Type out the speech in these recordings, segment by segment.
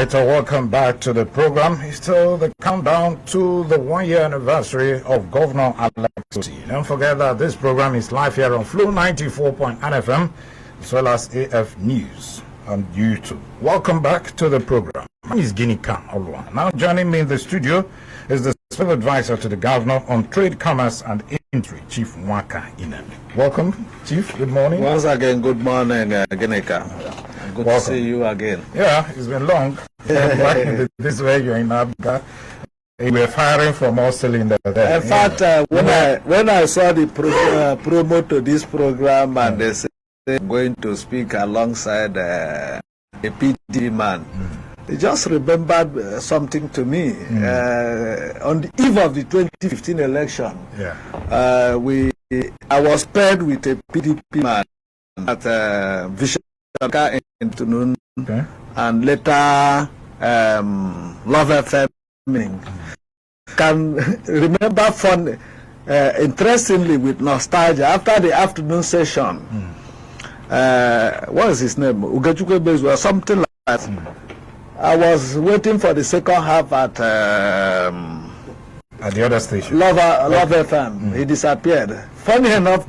right, welcome back to the program. It's still the countdown to the 1-year anniversary of Governor Alexi. Don't forget that this program is live here on Flu 94.9 FM as well as AF News on YouTube. Welcome back to the program. My name is Guinea Khan Olwa. Now joining me in the studio is the special advisor to the governor on trade, commerce and industry, Chief Nwaka Inem. Welcome, Chief. Good morning. Once again, good morning, Guinea Khan. Good to see you again. Yeah, it's been long. This way you're in Africa. We're firing from all cylinders there. In fact, when I saw the promo to this program and they said they're going to speak alongside a PD man, I just remembered something to me. On the eve of the 2015 election, I was paired with a PDP man at Vision afternoon, and later Love FM. Can remember fun, interestingly, with nostalgia, after the afternoon session, what is his name? Ugachukwe Bezwa, something like that. I was waiting for the second half at the other station. Love FM. He disappeared. Funny enough,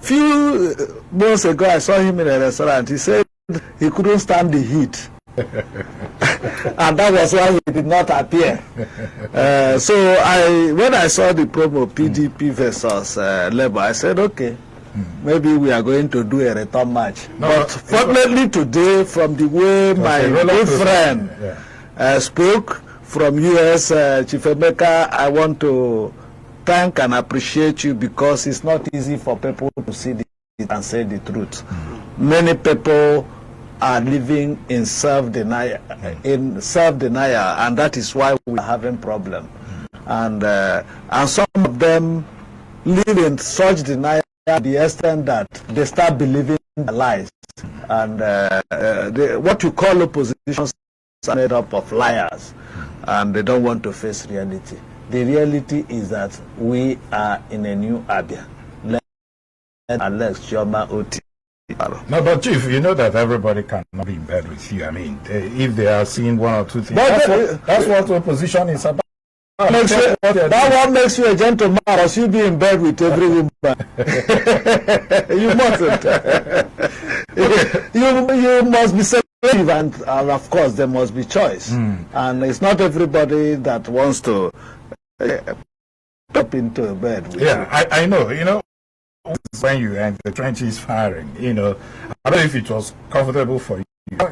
few months ago, I saw him in a restaurant. He said he couldn't stand the heat. And that was why he did not appear. So when I saw the promo PDP versus Labour, I said, okay, maybe we are going to do a return match. No, but fortunately today, from the way my good friend spoke from US, Chief Emeka, I want to thank and appreciate you, because it's not easy for people to see it and say the truth. Many people are living in self-denial, and that is why we are having problem. And some of them live in such denial to the extent that they start believing the lies. And what you call opposition are made up of liars, and they don't want to face reality. The reality is that we are in a new Abia. Alex Chioma Oti. No, but Chief, you know that everybody cannot be in bed with you. I mean, if they are seeing one or two things, that's what opposition is about. That one makes you a gentleman, or you be in bed with every woman. You mustn't. You must be selective, and of course there must be choice. And it's not everybody that wants to top into a bed with you. I know. You know, when you and the trenches firing, you know, I don't know if it was comfortable for you.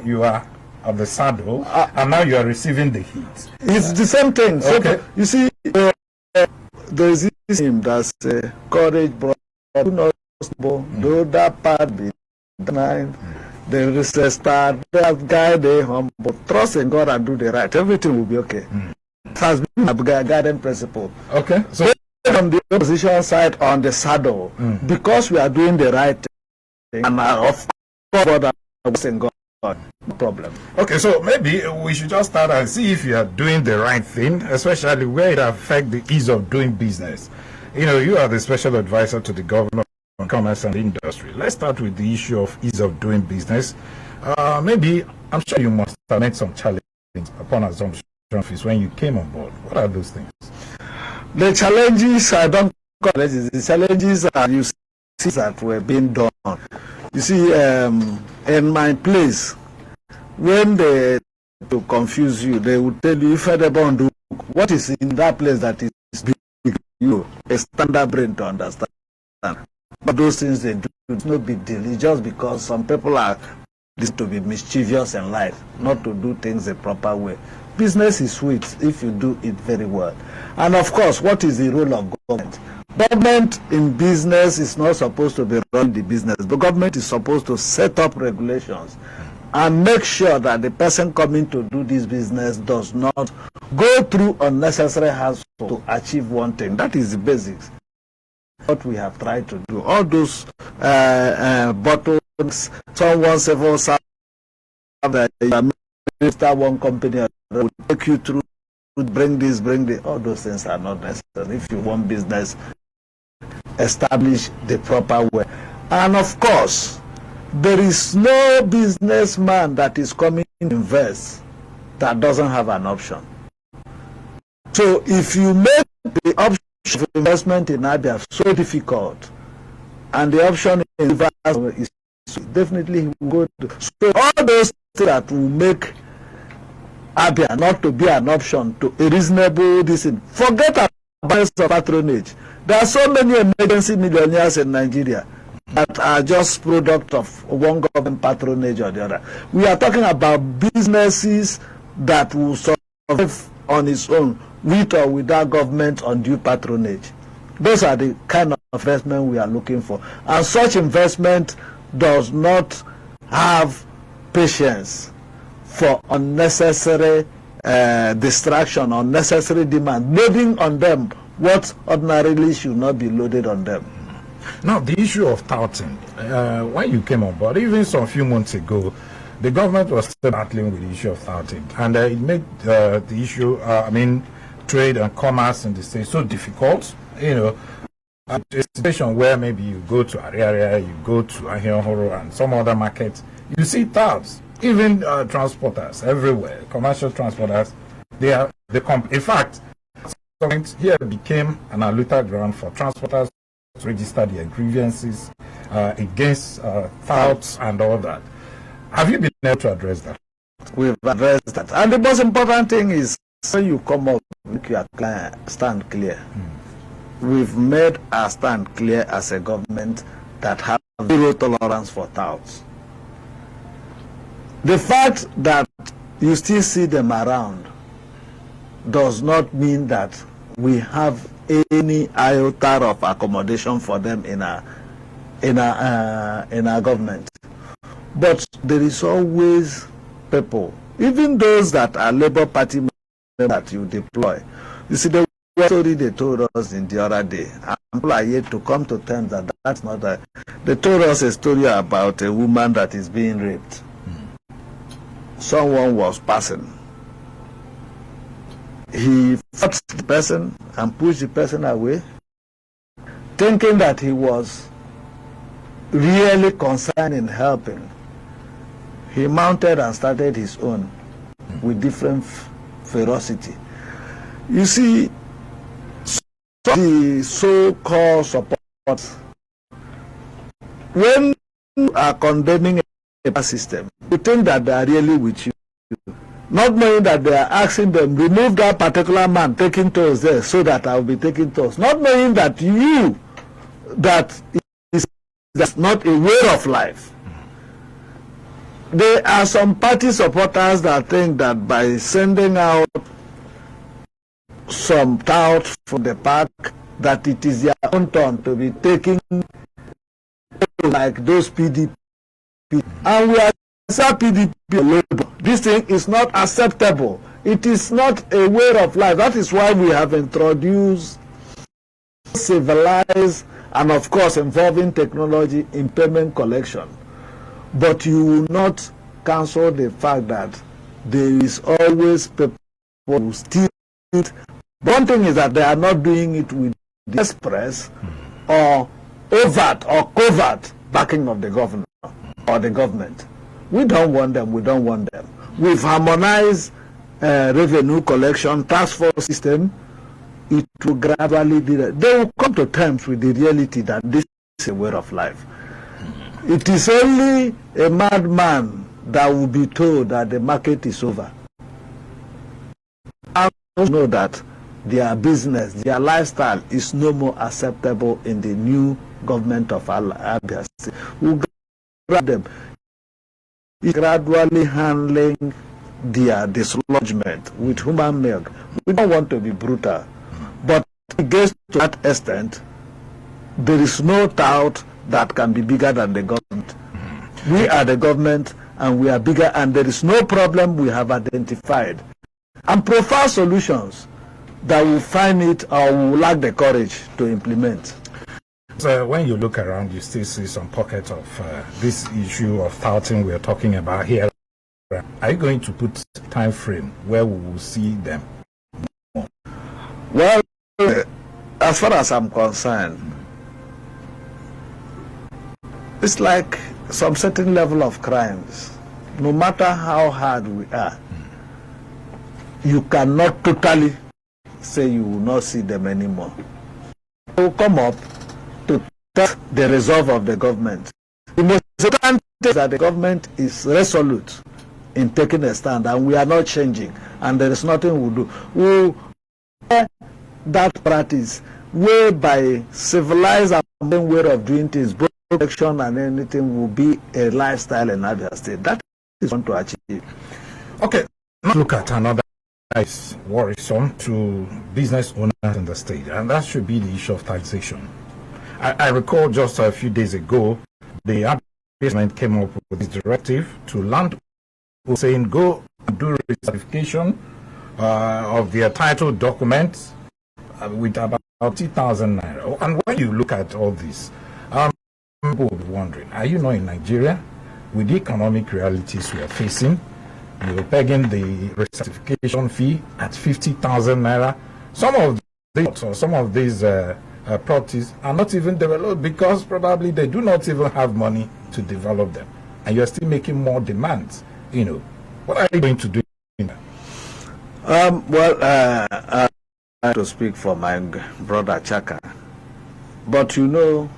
You are on the saddle, and now you are receiving the heat. It's the same thing. Okay. So, you see, there is this hymn that's courage, brother, who knows, though that part be denied, there is a star that guide the humble. Trust in God and do the right. Everything will be okay. It has been a guiding principle. Okay. So from the opposition side on the saddle, because we are doing the right thing, and of course, God in God. No problem. Okay, so maybe we should just start and see if you are doing the right thing, especially where it affects the ease of doing business. You know, you are the special advisor to the governor on commerce and industry. Let's start with the issue of ease of doing business. Maybe, I'm sure you must have made some challenges upon assumption fees when you came on board. What are those things? The challenges, I don't call it, the challenges are you see that were being done. You see, in my place, when they to confuse you, they would tell you, if I don't do what is in that place that is big, you a standard brain to understand. But those things they do, it's no big deal. It's just because some people are to be mischievous in life, not to do things the proper way. Business is sweet if you do it very well. And of course, what is the role of government? Government in business is not supposed to be running the business. The government is supposed to set up regulations and make sure that the person coming to do this business does not go through unnecessary hassle to achieve one thing. That is the basics. What we have tried to do. All those bottles, someone several start one company will take you through, bring this, all those things are not necessary. If you want business, establish the proper way. And of course, there is no businessman that is coming to invest that doesn't have an option. So if you make the option of investment in Abia so difficult, and the option is definitely will go to. So all those things that will make Abia not to be an option to a reasonable decision. Forget about the patronage. There are so many emergency millionaires in Nigeria that are just product of one government patronage or the other. We are talking about businesses that will survive on its own with or without government undue patronage. Those are the kind of investment we are looking for. And such investment does not have patience for unnecessary distraction, unnecessary demand, loading on them what ordinarily should not be loaded on them. Now, the issue of touting, when you came on board, even some few months ago, the government was still battling with the issue of touting, and it made the issue, trade and commerce in the state so difficult. A situation where maybe you go to Ariaria, you go to Ahihoro and some other markets, you see touts, even transporters everywhere, commercial transporters. In fact, here became an alluta ground for transporters to register their grievances against touts and all that. Have you been able to address that? We've addressed that. And the most important thing is when you come up, make your stand clear. We've made our stand clear as a government that has zero tolerance for touts. The fact that you still see them around does not mean that we have any iota of accommodation for them in our government. But there is always people, even those that are Labour Party members that you deploy. You see, the story they told us in the other day, and people are yet to come to terms that that's not a. They told us a story about a woman that is being raped. Someone was passing. He fought the person and pushed the person away, thinking that he was really concerned in helping. He mounted and started his own with different ferocity. You see, the so-called support, when you are condemning a system, you think that they are really with you, not knowing that they are asking them, remove that particular man taking toes there so that I will be taking toes, not knowing that that's not a way of life. There are some party supporters that think that by sending out some touts from the park, that it is their own turn to be taking like those PDP. And we are PDP labor. This thing is not acceptable. It is not a way of life. That is why we have introduced civilized and of course involving technology in payment collection. But you will not cancel the fact that there is always people who steal it. One thing is that they are not doing it with the express or overt or covert backing of the governor or the government. We don't want them. We don't want them. We've harmonized revenue collection task force system. It will gradually be that they will come to terms with the reality that this is a way of life. It is only a madman that will be told that the market is over. I know that their business, their lifestyle is no more acceptable in the new government of Abia State. We'll grab them. Gradually handling their dislodgement with human milk. We don't want to be brutal, but it gets to that extent, there is no doubt that can be bigger than the government. We are the government and we are bigger, and there is no problem we have identified and profile solutions that will find it or will lack the courage to implement. So when you look around, you still see some pockets of this issue of touting we are talking about here. Are you going to put time frame where we will see them? Well, as far as I'm concerned, it's like some certain level of crimes. No matter how hard we are, you cannot totally say you will not see them anymore. They will come up to test the resolve of the government. The most important thing is that the government is resolute in taking a stand, and we are not changing, and there is nothing we'll do. We'll that practice whereby civilized and modern way of doing things, both protection and anything, will be a lifestyle in Abia State. That is what to achieve. Okay, now look at another is worrisome to business owners in the state, and that should be the issue of taxation. I recall just a few days ago, the government came up with this directive to land saying go and do certification of their title documents with about 30,000 naira. And when you look at all this, people will be wondering, are you not in Nigeria? With the economic realities we are facing, you're pegging the recertification fee at 50,000 naira. Some of these properties are not even developed because probably they do not even have money to develop them. And you're still making more demands. What are you going to do? I have to speak for my brother Chaka. But so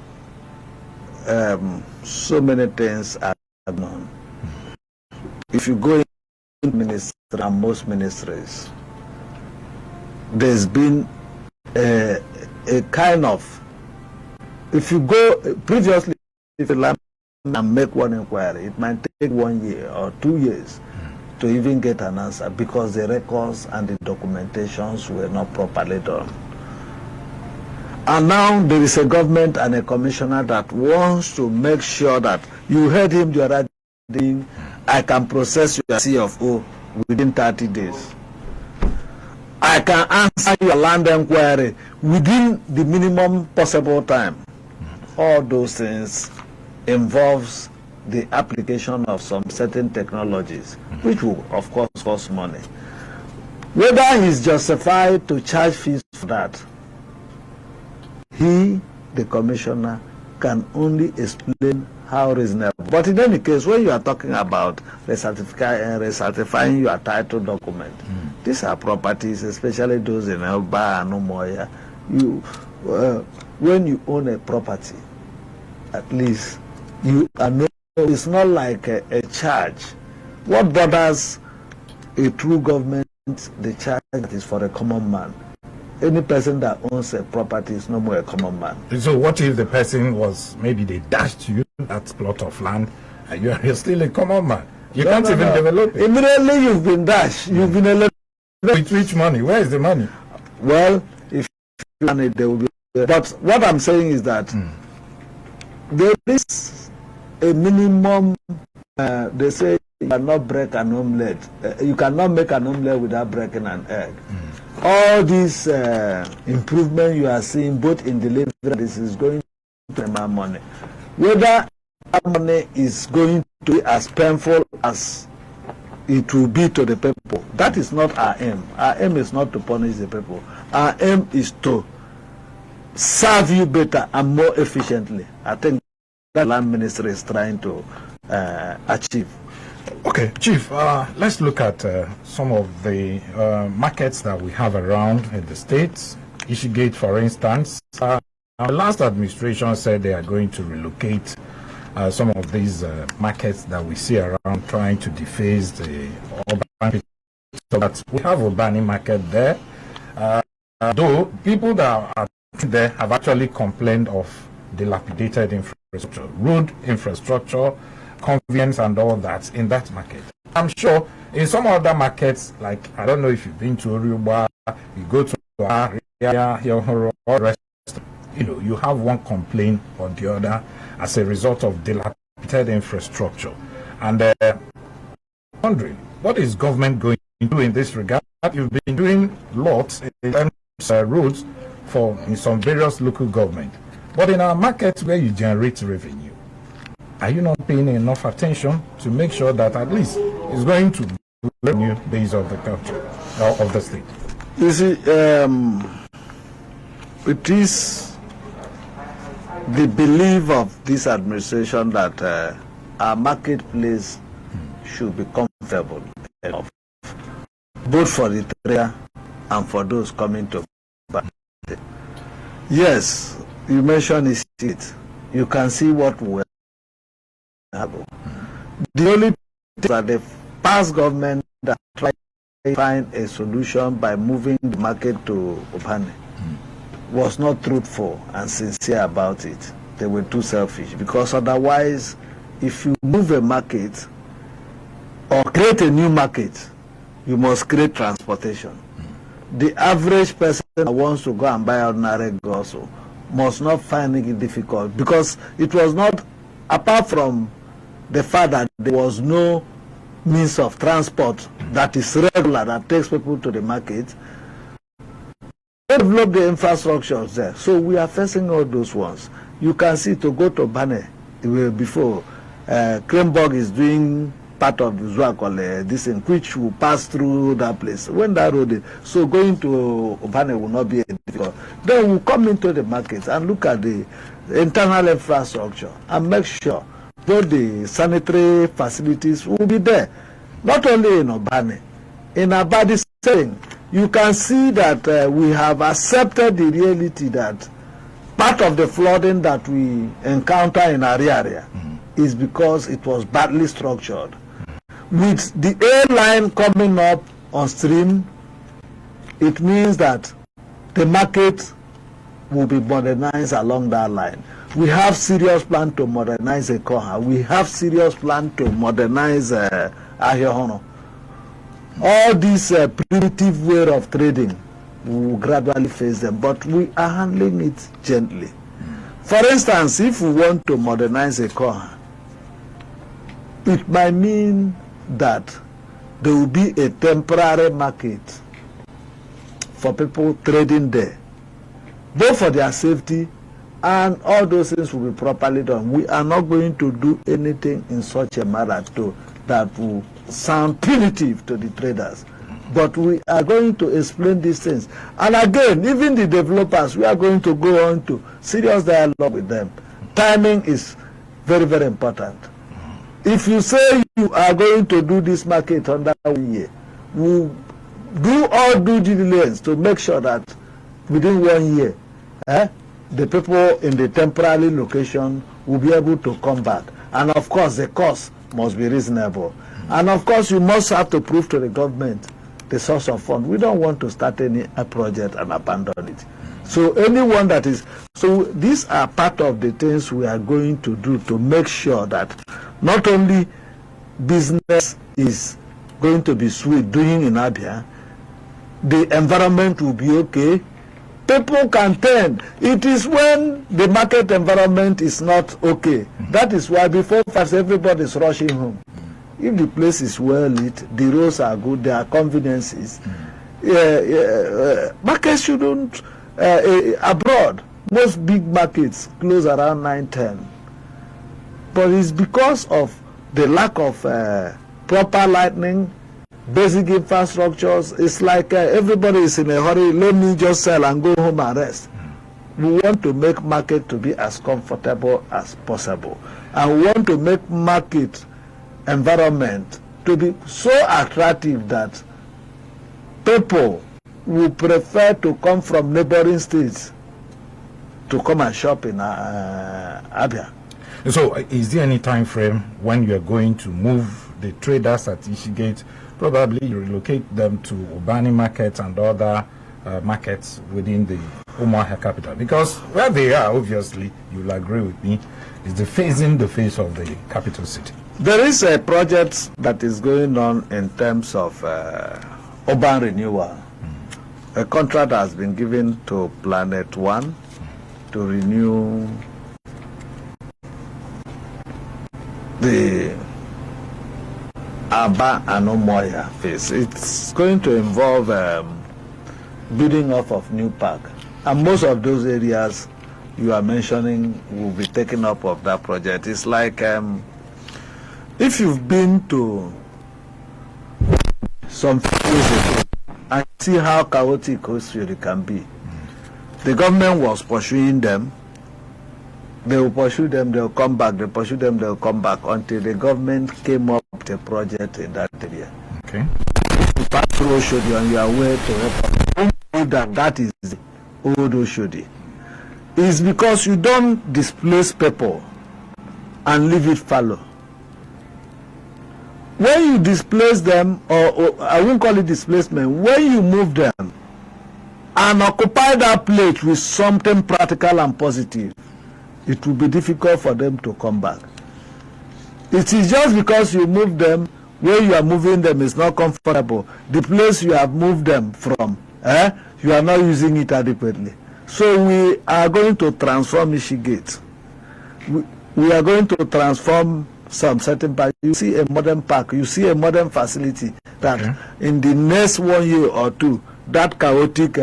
many things are known. If you go in ministry and most ministries, there's been a kind of, if you go previously, if you land and make one inquiry, it might take 1 year or 2 years to even get an answer because the records and the documentations were not properly done. And now there is a government and a commissioner that wants to make sure that you heard him the other day, I can process your CFO within 30 days. I can answer your land inquiry within the minimum possible time. All those things involves the application of some certain technologies, which will of course cost money. Whether he's justified to charge fees for that, he, the commissioner, can only explain how reasonable. But in any case, when you are talking about recertifying your title document, these are properties, especially those in Elba and Umoya. When you own a property, at least you are no. It's not like a charge. What bothers a true government, the charge that is for a common man. Any person that owns a property is no more a common man. So what if the person was, maybe they dashed you that plot of land and you're still a common man? You can't even develop it. Immediately you've been dashed. You've been elected. With which money? Where is the money? Well, if you plan it, there will be. But what I'm saying is that there is a minimum. They say you cannot break an omelette. You cannot make an omelette without breaking an egg. All these improvement you are seeing, both in delivery, this is going to my money. Whether that money is going to be as painful as it will be to the people, that is not our aim. Our aim is not to punish the people. Our aim is to serve you better and more efficiently. I think that land ministry is trying to achieve. Okay, Chief, let's look at some of the markets that we have around in the states. Ishigate, for instance. The last administration said they are going to relocate some of these markets that we see around, trying to deface the urban. So that we have a Urbani market there. Though people that are there have actually complained of dilapidated infrastructure, road infrastructure, convenience and all that in that market. I'm sure in some other markets, like, I don't know if you've been to Oriuba, you go to area, you have one complaint or the other as a result of dilapidated infrastructure. And wondering, what is government going to do in this regard? You've been doing lots in terms of roads in some various local government. But in our markets where you generate revenue, are you not paying enough attention to make sure that at least it's going to the revenue base of the country or of the state? You see, it is the belief of this administration that our marketplace should be comfortable enough both for the trader and for those coming to buy. Yes, you mentioned it. You can see what will happen. The only thing that the past government that tried to find a solution by moving the market to Obane was not truthful and sincere about it. They were too selfish, because otherwise, if you move a market or create a new market, you must create transportation. The average person that wants to go and buy ordinary goods also must not find it difficult, because it was not, apart from the fact that there was no means of transport that is regular, that takes people to the market, they develop the infrastructures there. So we are facing all those ones. You can see, to go to Bane before, Krenborg is doing part of the Zwakole, this in which will pass through that place. When that road is, so going to Obane will not be difficult. Then we'll come into the market and look at the internal infrastructure and make sure both the sanitary facilities will be there. Not only in Obane, in Abadi setting, you can see that we have accepted the reality that part of the flooding that we encounter in our area is because it was badly structured. With the A line coming up on stream, it means that the market will be modernized along that line. We have serious plan to modernize Ekoha. We have serious plan to modernize Ahiohono. All these primitive way of trading, we will gradually face them, but we are handling it gently. For instance, if we want to modernize Ekoha, it might mean that there will be a temporary market for people trading there, both for their safety, and all those things will be properly done. We are not going to do anything in such a manner that will sound punitive to the traders. But we are going to explain these things. And again, even the developers, we are going to go on to serious dialogue with them. Timing is very, very important. If you say you are going to do this market under 1 year, we do all due diligence to make sure that within 1 year, the people in the temporary location will be able to come back. And of course, the cost must be reasonable. And of course, you must have to prove to the government the source of fund. We don't want to start any project and abandon it. So anyone that is, so these are part of the things we are going to do to make sure that not only business is going to be sweet doing in Abia, the environment will be okay. People can turn. It is when the market environment is not okay. That is why before fast everybody is rushing home. If the place is well lit, the roads are good, there are conveniences. Markets shouldn't, abroad, most big markets close around 9-10. But it's because of the lack of proper lighting, basic infrastructures. It's like everybody is in a hurry, let me just sell and go home and rest. We want to make market to be as comfortable as possible. And we want to make market environment to be so attractive that people will prefer to come from neighboring states to come and shop in Abia. So is there any time frame when you are going to move the traders at Ishigate, probably relocate them to Ubani markets and other markets within the Umuahia capital? Because where they are, obviously, you'll agree with me, is facing the face of the capital city. There is a project that is going on in terms of urban renewal. A contract has been given to Planet One to renew the Aba and Umuahia phase. It's going to involve building up of new park, and most of those areas you are mentioning will be taken up of that project. It's like if you've been to some places and see how chaotic Osiri can be, the government was pursuing them. They will pursue them, they will come back, they pursue them, they will come back, until the government came up with a project in that area. Okay. you pass through Oshodi on your way to airport, don't know that is the old Oshodi. It's because you don't displace people and leave it fallow. When you displace them, or I won't call it displacement, when you move them and occupy that place with something practical and positive, it will be difficult for them to come back. It is just because you move them, where you are moving them is not comfortable. The place you have moved them from, you are not using it adequately. So we are going to transform Ishigate. We are going to transform some certain park. You see a modern park, you see a modern facility that in the next 1 year or two, that chaotic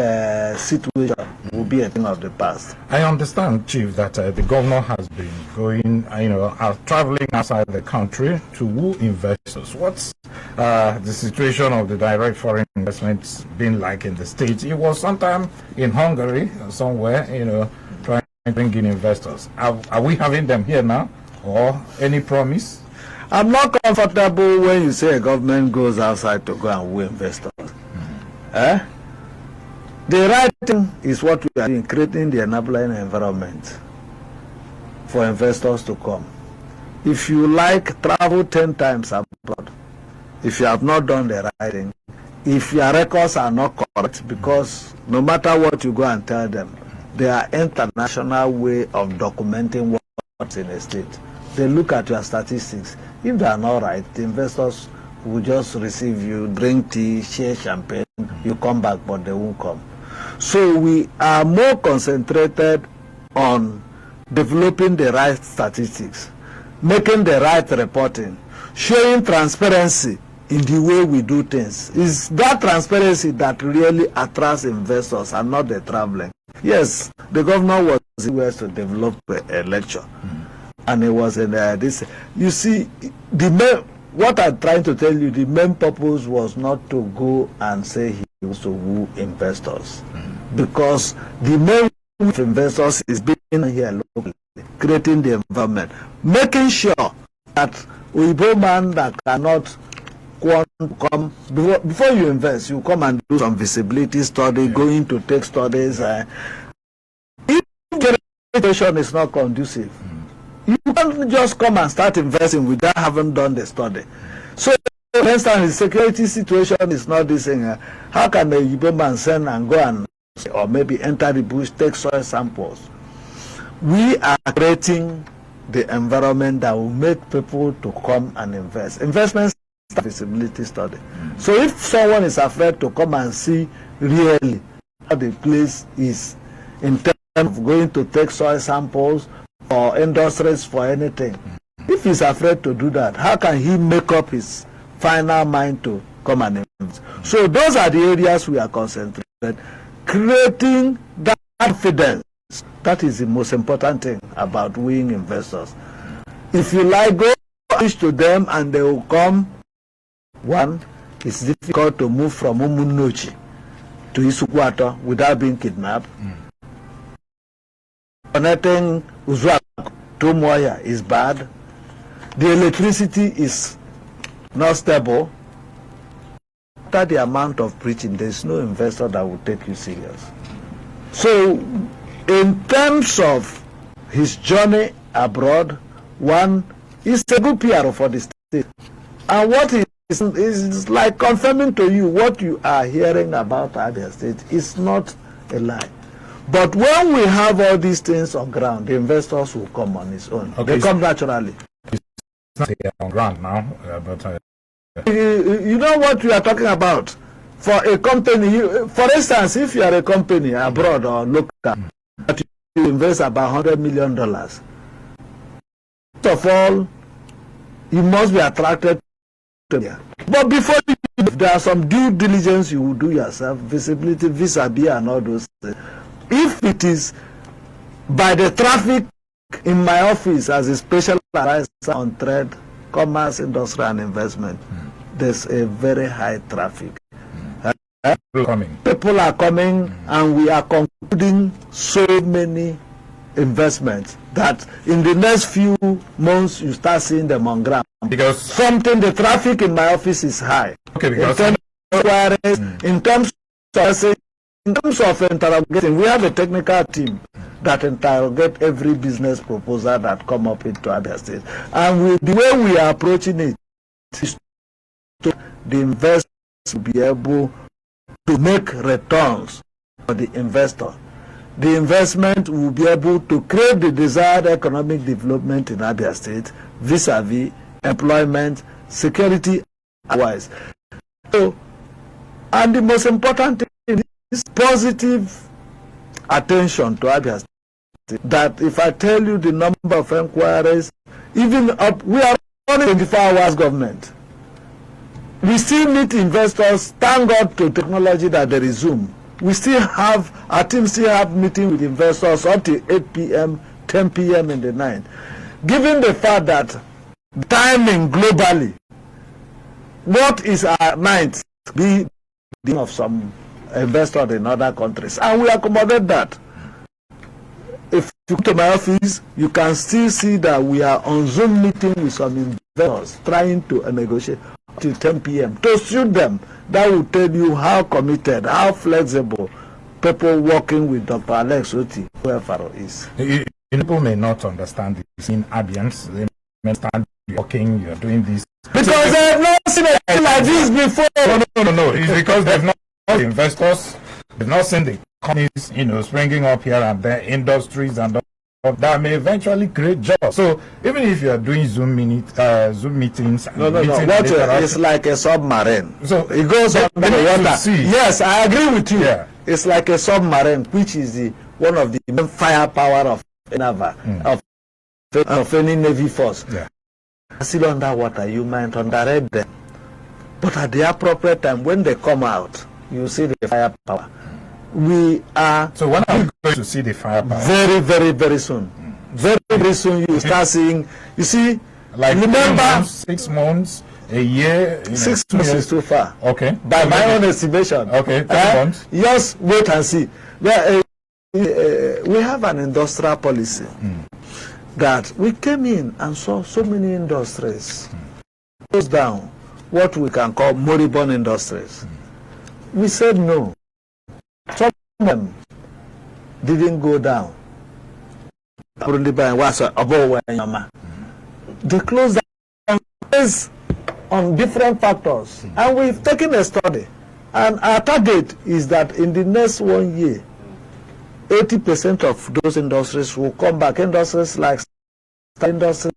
situation will be a thing of the past. I understand, Chief, that the governor has been going, traveling outside the country to woo investors. What's the situation of the direct foreign investments been like in the States? It was sometime in Hungary, somewhere, trying to bring in investors. Are we having them here now, or any promise? I'm not comfortable when you say a government goes outside to go and woo investors. The right thing is what we are doing, creating the enabling environment for investors to come. If you like, travel 10 times abroad. If you have not done the right thing, if your records are not correct, because no matter what you go and tell them, there are international way of documenting what's in a state. They look at your statistics. If they are not right, the investors will just receive you, drink tea, share champagne, you come back, but they won't come. So we are more concentrated on developing the right statistics, making the right reporting, showing transparency in the way we do things. It's that transparency that really attracts investors and not the traveling. Yes, the governor was to develop a lecture, and it was in this. You see, what I'm trying to tell you, the main purpose was not to go and say he wants to woo investors, because the main of investors is being here locally, creating the environment, making sure that Uibo man that cannot come before you invest, you come and do some visibility study, going to take studies. If the situation is not conducive, you can't just come and start investing without having done the study. So, for instance, the security situation is not this thing. How can the Igbo man send and go and, or maybe enter the bush, take soil samples? We are creating the environment that will make people to come and invest. Investment visibility study. So if someone is afraid to come and see really how the place is in terms of going to take soil samples or industries for anything, if he's afraid to do that, how can he make up his final mind to come and invest? So those are the areas we are concentrated, creating that confidence. That is the most important thing about winning investors. If you like, go to them and they will come. One, it's difficult to move from Umunochi to Isukwato without being kidnapped. Connecting Uzuak to Moya is bad. The electricity is not stable. After the amount of preaching, there's no investor that will take you serious. So, in terms of his journey abroad, one is a good PR for the state. And what is like confirming to you what you are hearing about Abia State is not a lie. But when we have all these things on ground, the investors will come on its own. Okay, they come naturally. It's not on ground now, but you know what we are talking about? For a company, for instance, if you are a company abroad or local, that you invest about $100 million, first of all, you must be attracted to it. But before you, there are some due diligence you will do yourself, visibility, vis-a-vis and all those things. If it is by the traffic in my office as a special advisor on trade, commerce, industry and investment, there's a very high traffic. People are coming and we are concluding so many investments that in the next few months you start seeing them on ground. Because the traffic in my office is high. Okay, because inquiries, in terms of interrogating. We have a technical team that interrogate every business proposal that come up into Abia State. And the way we are approaching it is to the investors will be able to make returns for the investor. The investment will be able to create the desired economic development in Abia State vis-a-vis employment, security, otherwise. So, and the most important thing is positive attention to Abia State. That if I tell you the number of inquiries, even up, we are only 24 hours government. We still meet investors. Thank God to technology that they resume. We still have, our team still have meeting with investors up to 8 p.m., 10 p.m. in the night. Given the fact that timing globally, what is our night be of some investors in other countries, and we accommodate that. If you come to my office, you can still see that we are on Zoom meeting with some investors trying to negotiate till 10 p.m. to suit them. That will tell you how committed, how flexible people working with Dr. Alex Oti, whoever is. People may not understand this in Abians. They may understand you're working, you're doing this. Because they have not seen anything like this before. No. It's because they've not seen the investors, they've not seen the companies, springing up here and there, industries and all that may eventually create jobs. So even if you are doing Zoom meetings, it's like a submarine. So it goes under the water. Yes, I agree with you. Yeah. It's like a submarine, which is one of the main firepower of of any navy force. Yeah. Still underwater, you might underrate them, but at the appropriate time, when they come out, you see the firepower. We are. So when are you going to see the firepower? Very, very, very soon. Very, very soon you start seeing. You see, like remember 6 months, a year. 6 months is too far. Okay. By my own estimation. Okay. 3 months. Just wait and see. We have an industrial policy that we came in and saw so many industries close down, what we can call moribund industries. We said no. Some of them didn't go down. They closed down based on different factors. And we've taken a study. And our target is that in the next 1 year, 80% of those industries will come back. Industries like industries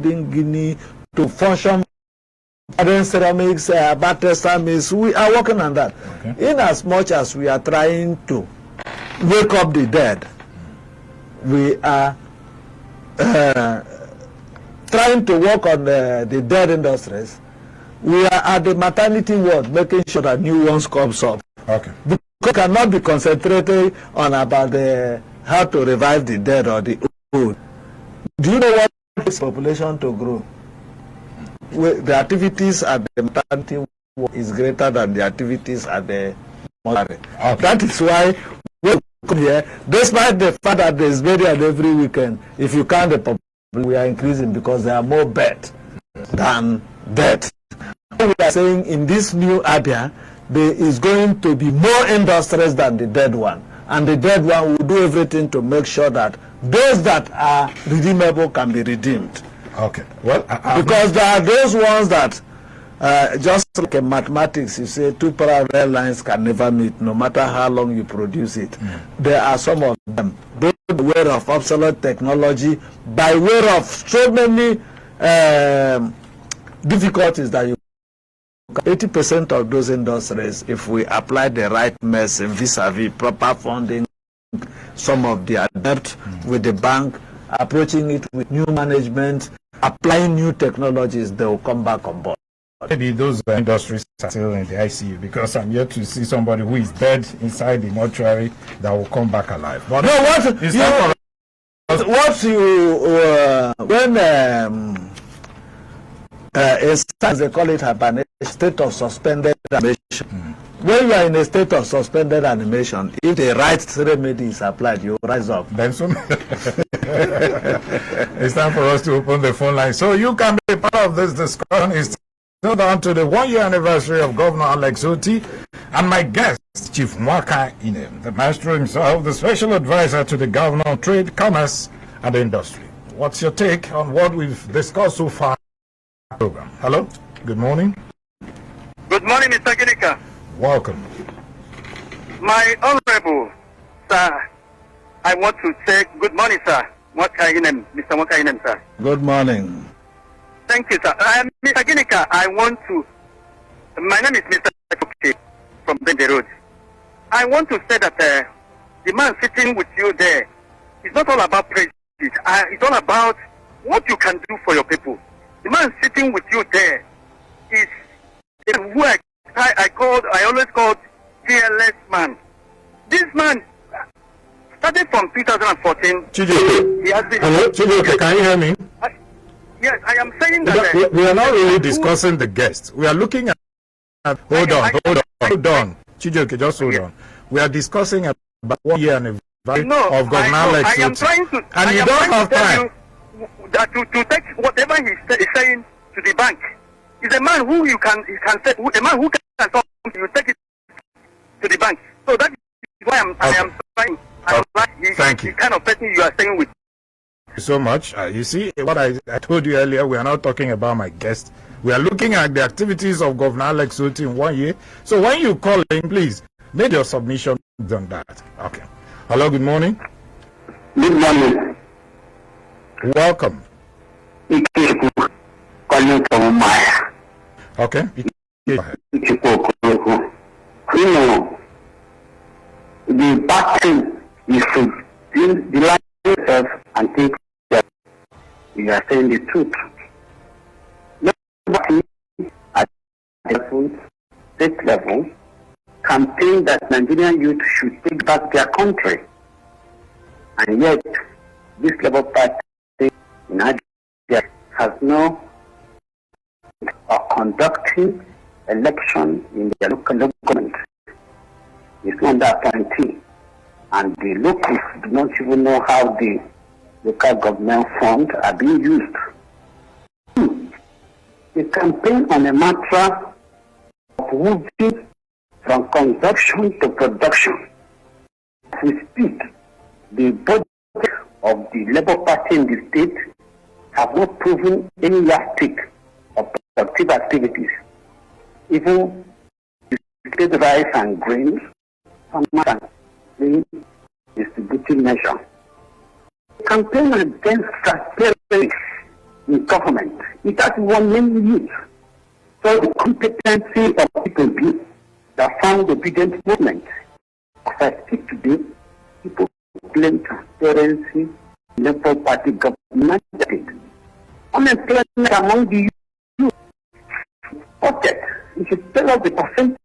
being Guinea to function, ceramics, battery ceramics. We are working on that. Okay. In as much as we are trying to wake up the dead, we are trying to work on the dead industries. We are at the maternity ward making sure that new ones comes up. Okay. Because cannot be concentrated on about how to revive the dead or the old. Do you know what makes population to grow? The activities at the maternity ward is greater than the activities at the mortuary. Okay. That is why we come here, despite the fact that there is burial every weekend. If you count the population, we are increasing because there are more beds than death. We are saying in this new Abia, there is going to be more industries than the dead one. And the dead one will do everything to make sure that those that are redeemable can be redeemed. Okay. Well, because there are those ones that, just like in mathematics, you say two parallel lines can never meet, no matter how long you produce it. There are some of them, by way of obsolete technology, by way of so many difficulties that you 80% of those industries, if we apply the right medicine vis-a-vis proper funding, some of their debt with the bank, approaching it with new management, applying new technologies, they will come back on board. Maybe those industries are still in the ICU, because I'm yet to see somebody who is dead inside the mortuary that will come back alive. But no, they call it hibernation, state of suspended animation. When you are in a state of suspended animation, if the right remedy is applied, you rise up. Then soon. It's time for us to open the phone line. So you can be part of this discussion. It's So down to the 1-year anniversary of Governor Alex Oti, and my guest, Chief Nwaka Inem, the maestro himself, the special advisor to the Governor of Trade, Commerce, and Industry. What's your take on what we've discussed so far in the program? Hello, good morning. Good morning, Mr. Ginika. Welcome. My honorable sir, I want to say good morning, sir. Nwaka Inem, Mr. Nwaka Inem, sir. Good morning. Thank you, sir. Mr. Ginika, my name is Mr. Koke from Bende Road. I want to say that the man sitting with you there is not all about praise. It's all about what you can do for your people. The man sitting with you there is who I always called fearless man. This man started from 2014. Chijoke. He has been. Hello, Chijoke, can you hear me? Yes, I am saying that. We are not really discussing the guests. We are looking at. Hold on. Chijoke, just hold on. We are discussing about 1 year anniversary of Governor Alex Oti. I am trying to. And you don't have time. That to take whatever he is saying to the bank. He's a man who he can say, a man who can talk, you take it to the bank. So that is why I am trying. Thank you. The kind of person you are saying with. So much. You see, what I told you earlier, we are not talking about my guest. We are looking at the activities of Governor Alex Oti in 1 year. So when you call in, please make your submission on that. Okay. Hello, good morning. Good morning. Welcome. Calling from Maya. Okay. Go ahead. You know, the bad thing is to deny yourself and think that you are saying the truth. Nobody at state level campaign that Nigerian youth should take back their country. And yet, this Labour Party in Nigeria has no conducting election in the local government. It's not that appointee. And the locals do not even know how the local government funds are being used. The campaign on a matter of moving from consumption to production. As we speak, the budget of the Labour Party in the state have not proven any yardstick of productive activities. Even the state rice and grains, farmers and distributing measure. Campaign against transparency in government. It has one main use. So the competency of people that found obedient movement. As I speak today, people claim transparency in the Labour Party government. Unemployment among the youth. Budget. You should tell us the percentage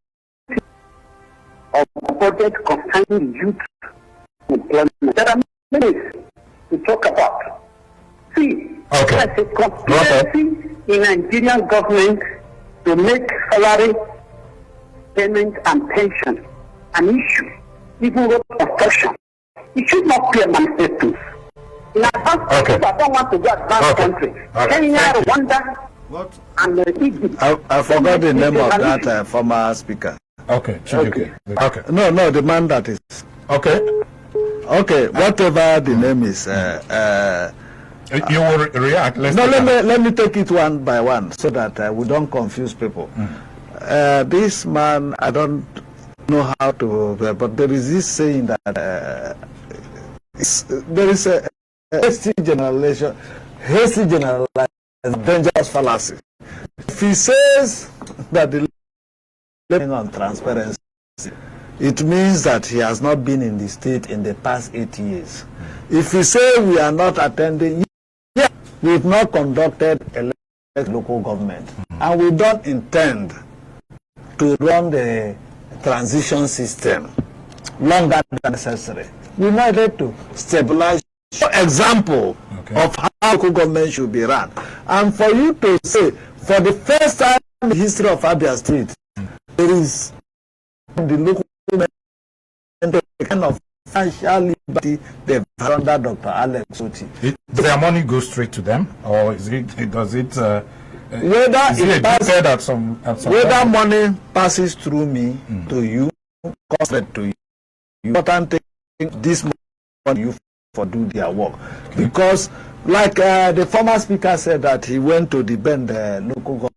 of the budget concerning the youth employment. There are many to talk about. See, Okay. there's a conspiracy in Nigerian government to make salary payment and pension an issue, even road construction. It should not be a manifesto. In advanced countries, I don't want to go advanced countries. Kenya, Rwanda, and Egypt. I forgot the name of that former speaker. Okay. Okay. No, the man that is. Okay. Okay, whatever the name is. You will react. Let me take it one by one so that we don't confuse people. This man, I don't know how to, but there is this saying that there is a hasty generalization, dangerous fallacy. If he says that the on transparency, it means that he has not been in the state in the past 8 years. If we say we are not attending, yeah, we've not conducted a local government, and we don't intend to run the transition system longer than necessary. We needed to stabilize example of how local government should be run. And for you to say, for the first time in the history of Abia State, there is the local government kind of financial liberty they've under Dr. Alex Oti. Their money goes straight to them, or does it Whether is it addicted at some whether level? money passes through me to you, cost it to you. Important thing, this money you for do their work. Because, like the former speaker said, that he went to the Bend local government,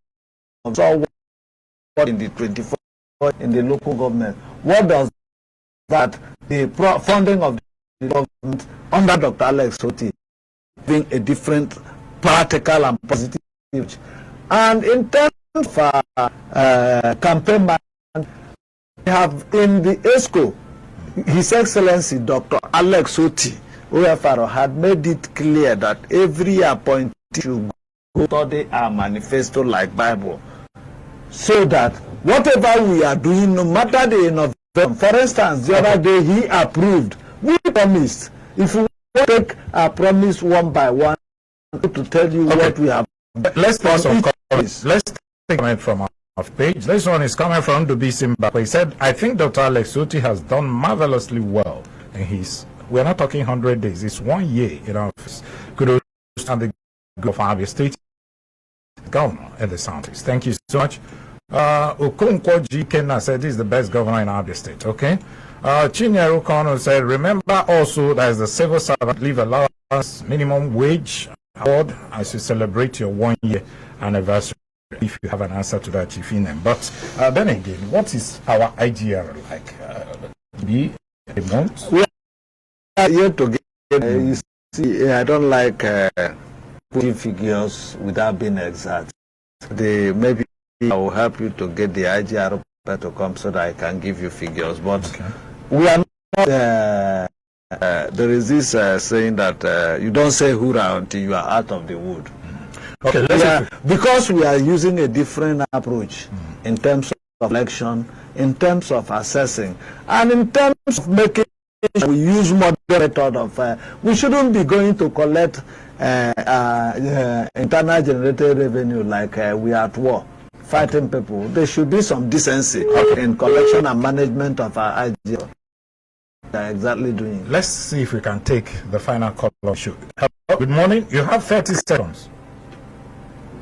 saw what in the 24 in the local government. What does that the funding of the government under Dr. Alex Oti being a different practical and positive? And in terms of campaign man, we have in the ESCO, His Excellency Dr. Alex Oti OFR had made it clear that every appointee should go study our manifesto like Bible, so that whatever we are doing, no matter the innovation. For instance, the other day he approved. We promised. If we take our promise one by one to tell you what we have. Let's take some comments. Let's take comment from our page. This one is coming from Dubi Simba. He said, I think Dr. Alex Oti has done marvelously well in his. We're not talking 100 days. It's 1 year in office. Kudos and the of Abia State governor in the Southeast. Thank you so much. Okonkwo G. Kenna said this is the best governor in Abia State. Okay. Chinyere Kono said, remember also that as the civil servant leave allowance minimum wage award as you celebrate your 1 year anniversary. If you have an answer to that, Chief Inem. But then again, what is our IGR like? Be a month? We are here to get. You see, I don't like putting figures without being exact. Maybe I will help you to get the IGR to come so that I can give you figures. But we are not. There is this saying that you don't say hoorah until you are out of the wood. Okay, because we are using a different approach in terms of election, in terms of assessing, and in terms of making sure we use modern method of. We shouldn't be going to collect internal generated revenue like we are at war, fighting people. There should be some decency in collection and management of our IGL. Exactly doing. Let's see if we can take the final call of shoot. Good morning. You have 30 seconds.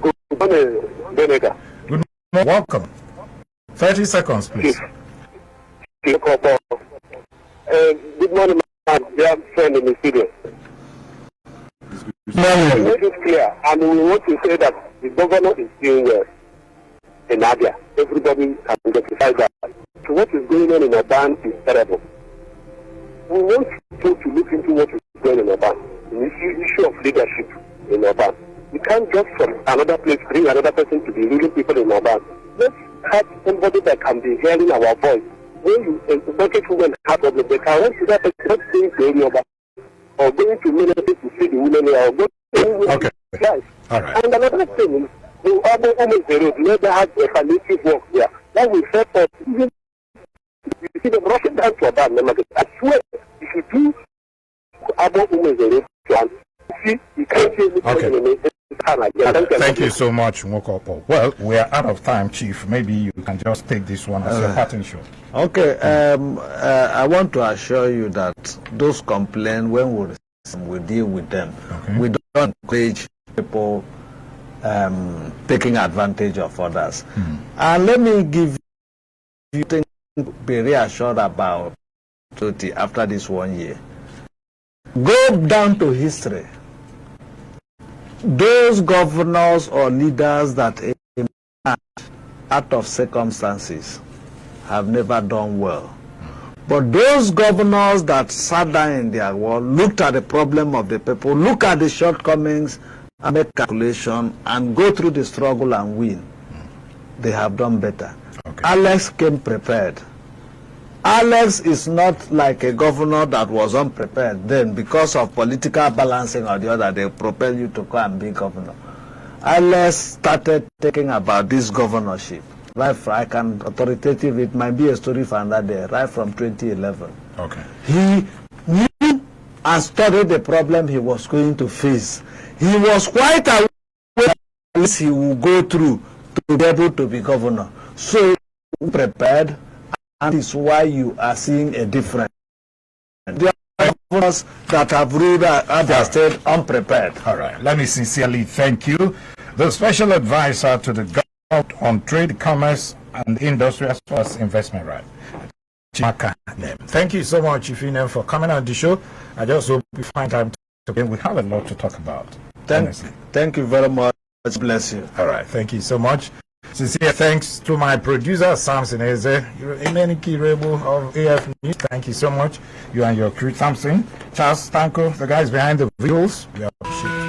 Good morning, Benega. Good morning. Welcome. 30 seconds, please. Good morning, my dear friend in the studio. We made it clear, and we want to say that the governor is doing well in Abia. Everybody can identify that. So what is going on in Oban is terrible. We want to look into what is going on in Oban, the issue of leadership in Oban. We can't just from another place bring another person to be ruling people in Oban. Let's have somebody that can be hearing our voice. When you bucket women have problems, they can run to that person, not going to any Oban, or going to ministry to see the women, or going to life. All right. And another thing, the other women, the road never had a palliative work there. That will help us. Even you see them rushing down to Oban. I swear, if you do other women, the road plan, see, you can't see anything. Thank you so much, Nwaka. Well, we are out of time, Chief. Maybe you can just take this one as your parting shot. Okay. I want to assure you that those complaints, when we deal with them, we don't encourage people taking advantage of others. And let me give you things to be reassured about Tuti after this 1 year. Go down to history. Those governors or leaders that emerge out of circumstances have never done well. But those governors that sat down in their world, looked at the problem of the people, look at the shortcomings, and make calculation and go through the struggle and win, they have done better. Alex came prepared. Alex is not like a governor that was unprepared. Then, because of political balancing or the other, they propel you to go and be governor. Alex started thinking about this governorship. Right from, I can authoritative, it might be a story for another day, right from 2011. He knew and studied the problem he was going to face. He was quite aware that he would go through to be able to be governor. So, prepared. And is why you are seeing a difference. There are governors that have ruled Abia State unprepared. All right. Let me sincerely thank you. the Special Advisor to the Government on Trade, Commerce and Industry as well as Investment Right. Nwaka. Thank you so much, Inem, for coming on the show. I just hope we find time to again. We have a lot to talk about. Thank you very much. Bless you. All right. Thank you so much. Sincere thanks to my producer, Samson Eze. You're Imeniki Rebo of AF News. Thank you so much. You and your crew, Samson. Charles Tanko, the guys behind the videos. We appreciate you.